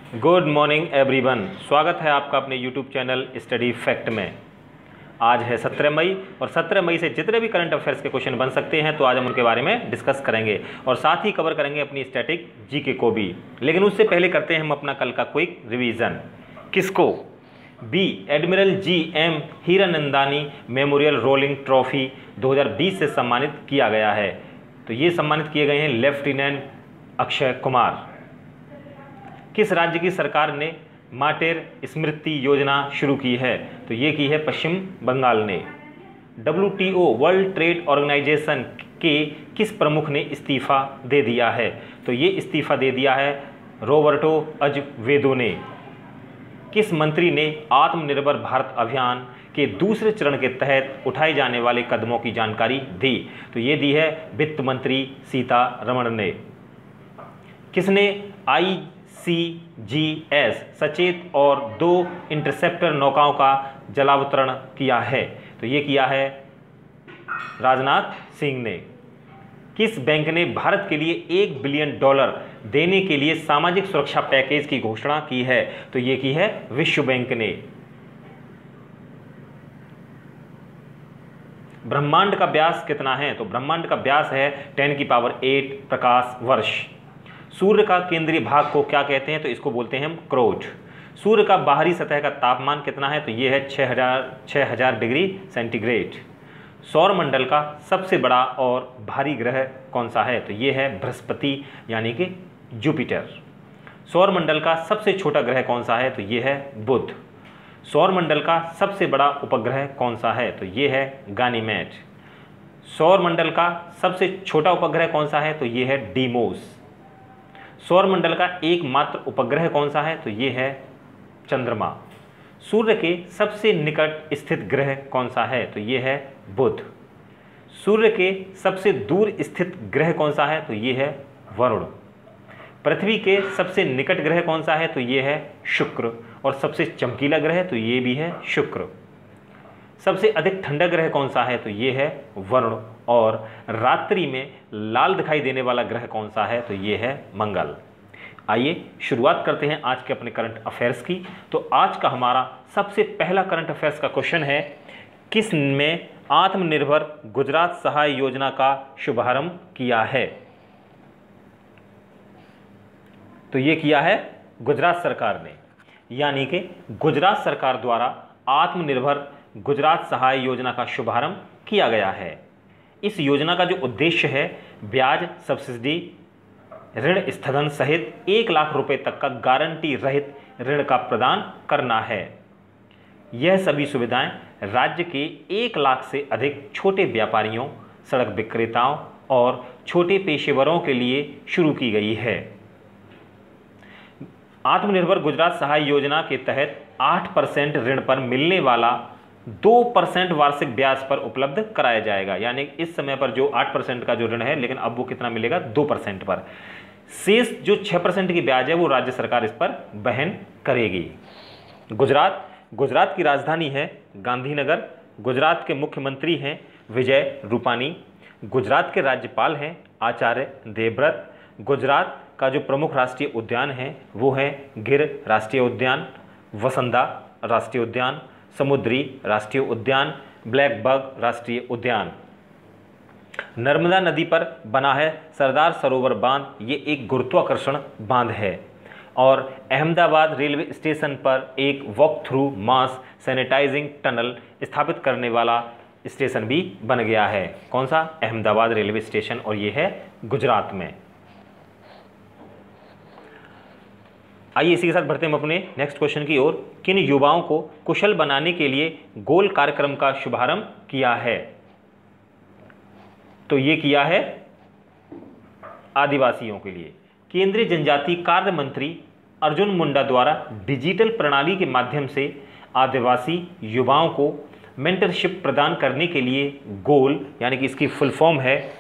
Good morning everyone. स्वागत है आपका अपने यूट्यूब चैनल स्टडी फैक्ट में। आज है 17 मई और 17 मई से जितने भी करंट अफेयर्स के क्वेश्चन बन सकते हैं तो आज हम उनके बारे में डिस्कस करेंगे और साथ ही कवर करेंगे अपनी स्टैटिक जीके को भी। लेकिन उससे पहले करते हैं हम अपना कल का क्विक रिवीजन। किसको? बी, एडमिरल जी.एम. हीरानंदानी मेमोरियल रोलिंग ट्रॉफी 2020 से सम्मानित किया गया है। तो ये सम्मानित किए गए हैं लेफ्टिनेंट अक्षय कुमार। किस राज्य की सरकार ने माटेर स्मृति योजना शुरू की है? तो ये की है पश्चिम बंगाल ने। WTO वर्ल्ड ट्रेड ऑर्गेनाइजेशन के किस प्रमुख ने इस्तीफा दे दिया है? तो ये इस्तीफा दे दिया है रॉबर्टो अज़वेदो ने। किस मंत्री ने आत्मनिर्भर भारत अभियान के दूसरे चरण के तहत उठाए जाने वाले कदमों की जानकारी दी? तो ये दी है वित्त मंत्री सीतारमण ने। किसने ICGS सचेत और 2 इंटरसेप्टर नौकाओं का जलावतरण किया है? तो ये किया है राजनाथ सिंह ने। किस बैंक ने भारत के लिए $1 बिलियन देने के लिए सामाजिक सुरक्षा पैकेज की घोषणा की है? तो ये की है विश्व बैंक ने। ब्रह्मांड का व्यास कितना है? तो ब्रह्मांड का व्यास है 10⁸ प्रकाश वर्ष। सूर्य का केंद्रीय भाग को क्या कहते हैं? तो इसको बोलते हैं हम क्रोट। सूर्य का बाहरी सतह का तापमान कितना है? तो ये है 6000 डिग्री सेंटीग्रेड। सौरमंडल का सबसे बड़ा और भारी ग्रह कौन सा है? तो ये है बृहस्पति यानी कि जुपिटर। सौरमंडल का सबसे छोटा ग्रह कौन सा है? तो ये है बुध। सौरमंडल का सबसे बड़ा उपग्रह कौन सा है? तो ये है गानीमेड। सौरमंडल का सबसे छोटा उपग्रह कौन सा है? तो ये है डीमोस। सौरमंडल का एकमात्र उपग्रह कौन सा है? तो ये है चंद्रमा। सूर्य के सबसे निकट स्थित ग्रह कौन सा है? तो ये है बुध। सूर्य के सबसे दूर स्थित ग्रह कौन सा है? तो ये है वरुण। पृथ्वी के सबसे निकट ग्रह कौन सा है? तो ये है शुक्र। और सबसे चमकीला ग्रह तो ये भी है शुक्र। सबसे अधिक ठंडा ग्रह कौन सा है? तो ये है वरुण। और रात्रि में लाल दिखाई देने वाला ग्रह कौन सा है? तो ये है मंगल। आइए शुरुआत करते हैं आज के अपने करंट अफेयर्स की। तो आज का हमारा सबसे पहला करंट अफेयर्स का क्वेश्चन है, किसने आत्मनिर्भर गुजरात सहाय योजना का शुभारंभ किया है? तो ये किया है गुजरात सरकार ने, यानी कि गुजरात सरकार द्वारा आत्मनिर्भर गुजरात सहाय योजना का शुभारंभ किया गया है। इस योजना का जो उद्देश्य है, ब्याज सब्सिडी, ऋण स्थगन सहित 1 लाख रुपए तक का गारंटी रहित ऋण का प्रदान करना है। यह सभी सुविधाएं राज्य के 1 लाख से अधिक छोटे व्यापारियों, सड़क विक्रेताओं और छोटे पेशेवरों के लिए शुरू की गई है। आत्मनिर्भर गुजरात सहाय योजना के तहत 8% ऋण पर मिलने वाला 2% वार्षिक ब्याज पर उपलब्ध कराया जाएगा। यानी इस समय पर जो 8% का जो ऋण है, लेकिन अब वो कितना मिलेगा? 2% पर। शेष जो 6% की ब्याज है वो राज्य सरकार इस पर वहन करेगी। गुजरात की राजधानी है गांधीनगर। गुजरात के मुख्यमंत्री हैं विजय रूपानी। गुजरात के राज्यपाल हैं आचार्य देवव्रत। गुजरात का जो प्रमुख राष्ट्रीय उद्यान है वो है गिर राष्ट्रीय उद्यान, वसंदा राष्ट्रीय उद्यान, समुद्री राष्ट्रीय उद्यान, ब्लैक बग राष्ट्रीय उद्यान। नर्मदा नदी पर बना है सरदार सरोवर बांध। ये एक गुरुत्वाकर्षण बांध है। और अहमदाबाद रेलवे स्टेशन पर एक वॉक थ्रू मास सैनिटाइजिंग टनल स्थापित करने वाला स्टेशन भी बन गया है। कौन सा? अहमदाबाद रेलवे स्टेशन, और ये है गुजरात में। आइए इसी के साथ बढ़ते हैं हम अपने नेक्स्ट क्वेश्चन की ओर। किन युवाओं को कुशल बनाने के लिए गोल कार्यक्रम का शुभारंभ किया है? तो ये किया है आदिवासियों के लिए। केंद्रीय जनजातीय कार्य मंत्री अर्जुन मुंडा द्वारा डिजिटल प्रणाली के माध्यम से आदिवासी युवाओं को मेंटरशिप प्रदान करने के लिए गोल, यानी कि इसकी फुल फॉर्म है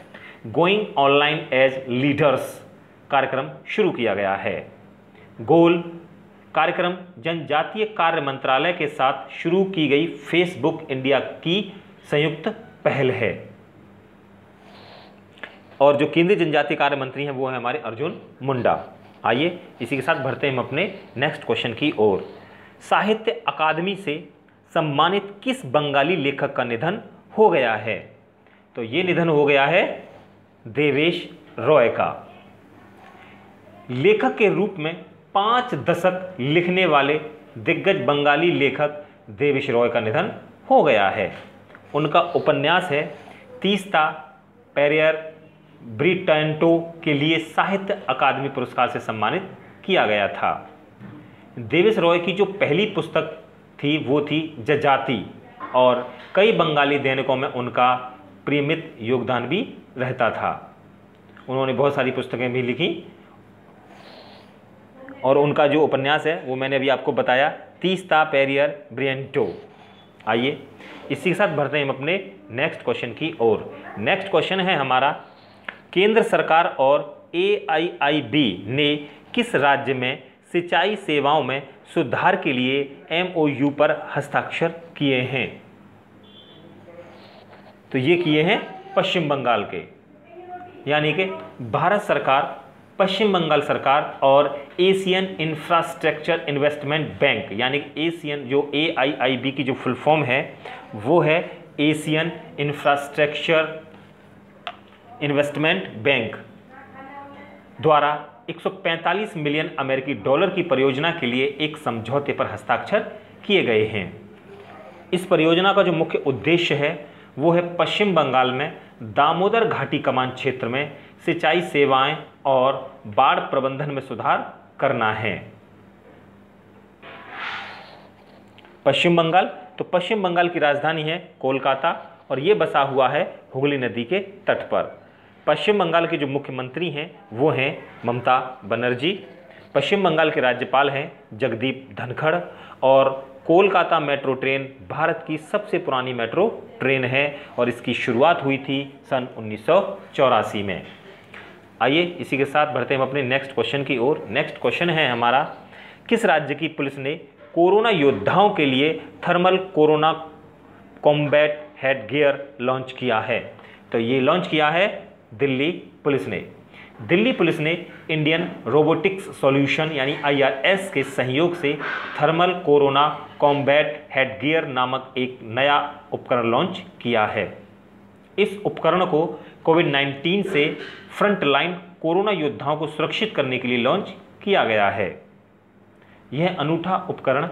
गोइंग ऑनलाइन एज लीडर्स, कार्यक्रम शुरू किया गया है। गोल कार्यक्रम जनजातीय कार्य मंत्रालय के साथ शुरू की गई फेसबुक इंडिया की संयुक्त पहल है। और जो केंद्रीय जनजातीय कार्य मंत्री हैं वो है हमारे अर्जुन मुंडा। आइए इसी के साथ बढ़ते हैं हम अपने नेक्स्ट क्वेश्चन की ओर। साहित्य अकादमी से सम्मानित किस बंगाली लेखक का निधन हो गया है? तो ये निधन हो गया है देवेश रॉय का। लेखक के रूप में 5 दशक लिखने वाले दिग्गज बंगाली लेखक देवेश रॉय का निधन हो गया है। उनका उपन्यास है तीस्ता पेरियर ब्रिटेंटो के लिए साहित्य अकादमी पुरस्कार से सम्मानित किया गया था। देवेश रॉय की जो पहली पुस्तक थी वो थी जजाति, और कई बंगाली दैनिकों में उनका प्रेमित योगदान भी रहता था। उन्होंने बहुत सारी पुस्तकें भी लिखी और उनका जो उपन्यास है वो मैंने अभी आपको बताया, तीस्ता पेरियर ब्रिटेंटो। आइए इसी के साथ बढ़ते हैं हम अपने नेक्स्ट क्वेश्चन की ओर। नेक्स्ट क्वेश्चन है हमारा, केंद्र सरकार और AIIB ने किस राज्य में सिंचाई सेवाओं में सुधार के लिए MOU पर हस्ताक्षर किए हैं? तो ये किए हैं पश्चिम बंगाल के, यानी कि भारत सरकार, पश्चिम बंगाल सरकार और एशियन इंफ्रास्ट्रक्चर इन्वेस्टमेंट बैंक, यानी एशियन, जो AIIB की जो फुल फॉर्म है वो है एशियन इंफ्रास्ट्रक्चर इन्वेस्टमेंट बैंक, द्वारा 145 मिलियन अमेरिकी डॉलर की परियोजना के लिए एक समझौते पर हस्ताक्षर किए गए हैं। इस परियोजना का जो मुख्य उद्देश्य है वो है पश्चिम बंगाल में दामोदर घाटी कमान क्षेत्र में सिंचाई सेवाएं और बाढ़ प्रबंधन में सुधार करना है। पश्चिम बंगाल, तो पश्चिम बंगाल की राजधानी है कोलकाता और ये बसा हुआ है हुगली नदी के तट पर। पश्चिम बंगाल के जो मुख्यमंत्री हैं वो हैं ममता बनर्जी। पश्चिम बंगाल के राज्यपाल हैं जगदीप धनखड़। और कोलकाता मेट्रो ट्रेन भारत की सबसे पुरानी मेट्रो ट्रेन है और इसकी शुरुआत हुई थी सन 1984 में। आइए इसी के साथ बढ़ते हैं हम अपने नेक्स्ट क्वेश्चन की ओर। नेक्स्ट क्वेश्चन है हमारा, किस राज्य की पुलिस ने कोरोना योद्धाओं के लिए thermal corona combat headgear launch किया है? तो ये लॉन्च किया है दिल्ली पुलिस ने। दिल्ली पुलिस ने इंडियन रोबोटिक्स सॉल्यूशन यानी IRS के सहयोग से थर्मल कोरोना कॉम्बैट हेडगियर नामक एक नया उपकरण लॉन्च किया है। इस उपकरण को कोविड-19 से फ्रंटलाइन कोरोना योद्धाओं को सुरक्षित करने के लिए लॉन्च किया गया है। यह अनूठा उपकरण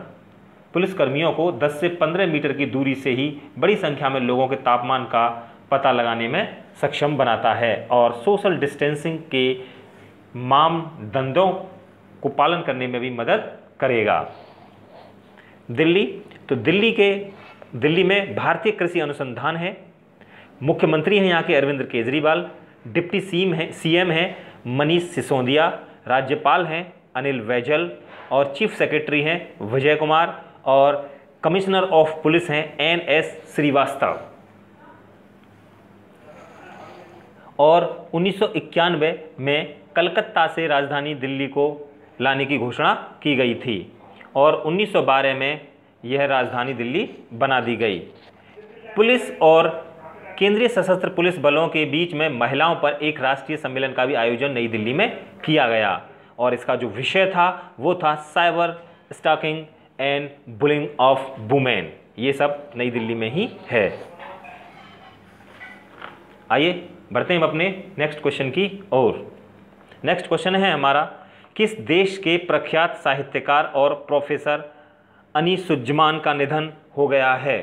पुलिसकर्मियों को 10 से 15 मीटर की दूरी से ही बड़ी संख्या में लोगों के तापमान का पता लगाने में सक्षम बनाता है और सोशल डिस्टेंसिंग के मानदंडों को पालन करने में भी मदद करेगा। दिल्ली, तो दिल्ली में भारतीय कृषि अनुसंधान है। मुख्यमंत्री हैं यहाँ के अरविंद केजरीवाल। डिप्टी CM हैं मनीष सिसोदिया। राज्यपाल हैं अनिल बैजल और चीफ सेक्रेटरी हैं विजय कुमार और कमिश्नर ऑफ पुलिस हैं NS श्रीवास्तव। और 1991 में कलकत्ता से राजधानी दिल्ली को लाने की घोषणा की गई थी और 1912 में यह राजधानी दिल्ली बना दी गई। पुलिस और केंद्रीय सशस्त्र पुलिस बलों के बीच में महिलाओं पर एक राष्ट्रीय सम्मेलन का भी आयोजन नई दिल्ली में किया गया और इसका जो विषय था वो था cyber stalking and bullying of women. ये सब नई दिल्ली में ही है। आइए बढ़ते हैं हम अपने नेक्स्ट क्वेश्चन की ओर। नेक्स्ट क्वेश्चन है हमारा, किस देश के प्रख्यात साहित्यकार और प्रोफेसर अनीसुज्जमान का निधन हो गया है?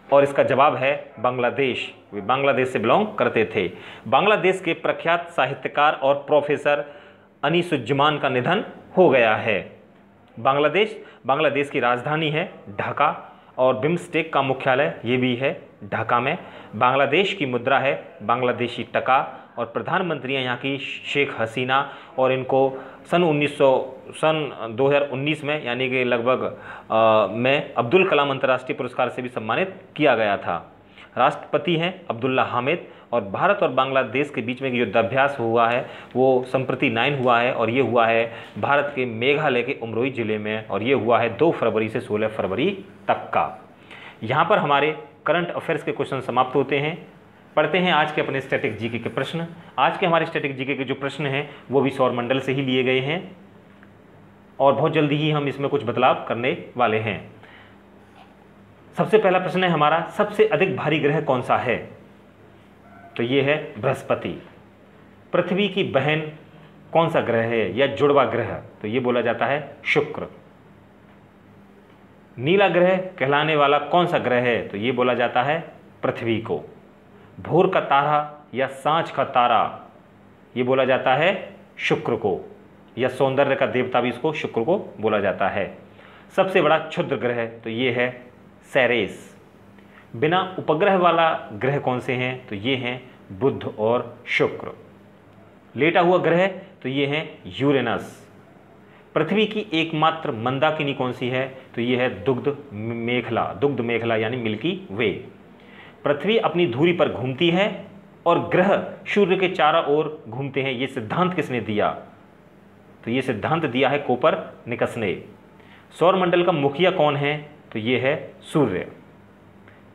और इसका जवाब है बांग्लादेश। वे बांग्लादेश से बिलोंग करते थे। बांग्लादेश के प्रख्यात साहित्यकार और प्रोफेसर अनीसुज्जमान का निधन हो गया है। बांग्लादेश की राजधानी है ढाका और बिम्स्टेक का मुख्यालय ये भी है ढाका में। बांग्लादेश की मुद्रा है बांग्लादेशी टका और प्रधानमंत्री हैं यहाँ की शेख हसीना और इनको सन 2019 में यानी कि लगभग में अब्दुल कलाम अंतर्राष्ट्रीय पुरस्कार से भी सम्मानित किया गया था। राष्ट्रपति हैं अब्दुल्ला हामिद और भारत और बांग्लादेश के बीच में जो युद्धाभ्यास हुआ है वो संप्रति 9 हुआ है और ये हुआ है भारत के मेघालय के उमरोई जिले में और ये हुआ है 2 फरवरी से 16 फरवरी तक का। यहाँ पर हमारे करंट अफेयर्स के क्वेश्चन समाप्त होते हैं। पढ़ते हैं आज के अपने स्टैटिक जीके के प्रश्न। आज के हमारे स्टैटिक जीके के जो प्रश्न हैं वो भी सौरमंडल से ही लिए गए हैं और बहुत जल्दी ही हम इसमें कुछ बदलाव करने वाले हैं। सबसे पहला प्रश्न है हमारा, सबसे अधिक भारी ग्रह कौन सा है? तो ये है बृहस्पति। पृथ्वी की बहन कौन सा ग्रह है या जुड़वा ग्रह? तो ये बोला जाता है शुक्र। नीला ग्रह कहलाने वाला कौन सा ग्रह है? तो ये बोला जाता है पृथ्वी को। भोर का तारा या सांझ का तारा, ये बोला जाता है शुक्र को, या सौंदर्य का देवता भी इसको शुक्र को बोला जाता है। सबसे बड़ा क्षुद्र ग्रह, तो ये है सेरेस। बिना उपग्रह वाला ग्रह कौन से हैं? तो ये हैं बुध और शुक्र। लेटा हुआ ग्रह, तो ये हैं यूरेनस। पृथ्वी की एकमात्र मंदाकिनी कौन सी है? तो ये है दुग्ध मेखला यानी मिल्की वे। पृथ्वी अपनी धुरी पर घूमती है और ग्रह सूर्य के चारों ओर घूमते हैं, ये सिद्धांत किसने दिया? तो ये सिद्धांत दिया है कोपरनिकस ने। सौरमंडल का मुखिया कौन है? तो ये है सूर्य।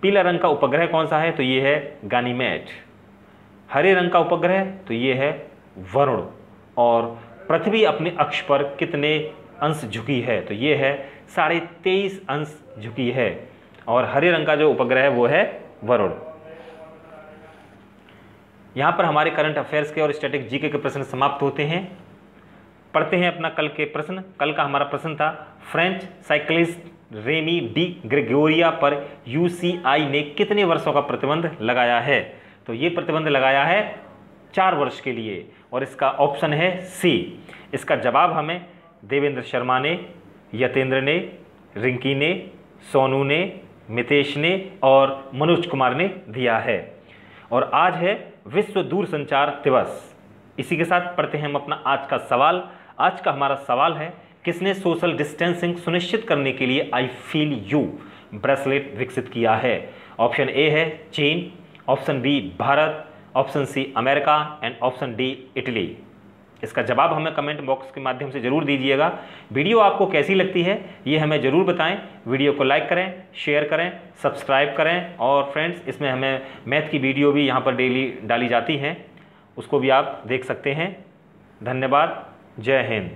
पीला रंग का उपग्रह कौन सा है? तो ये है गानीमेड। हरे रंग का उपग्रह, तो ये है वरुण। और पृथ्वी अपने अक्ष पर कितने अंश झुकी है? तो ये है 23.5 अंश झुकी है। और हरे रंग का जो उपग्रह है वो है वरुण। यहां पर हमारे करंट अफेयर्स के और स्टैटिक जीके के प्रश्न समाप्त होते हैं। पढ़ते हैं अपना कल के प्रश्न। कल का हमारा प्रश्न था, French cyclist Remi Di Gregorio पर यूसीआई ने कितने वर्षों का प्रतिबंध लगाया है? तो ये प्रतिबंध लगाया है 4 वर्ष के लिए और इसका ऑप्शन है सी। इसका जवाब हमें देवेंद्र शर्मा ने, यतेंद्र ने, रिंकी ने, सोनू ने, मितेश ने और मनोज कुमार ने दिया है। और आज है विश्व दूरसंचार दिवस। इसी के साथ पढ़ते हैं हम अपना आज का सवाल। आज का हमारा सवाल है, किसने सोशल डिस्टेंसिंग सुनिश्चित करने के लिए आई फील यू ब्रेसलेट विकसित किया है? ऑप्शन ए है चीन, option B Bharat, option C America and option D Italy. इसका जवाब हमें कमेंट बॉक्स के माध्यम से जरूर दीजिएगा। वीडियो आपको कैसी लगती है ये हमें ज़रूर बताएं। वीडियो को लाइक करें, शेयर करें, सब्सक्राइब करें। और फ्रेंड्स, इसमें हमें मैथ की वीडियो भी यहाँ पर डेली डाली जाती हैं, उसको भी आप देख सकते हैं। धन्यवाद। जय हिंद।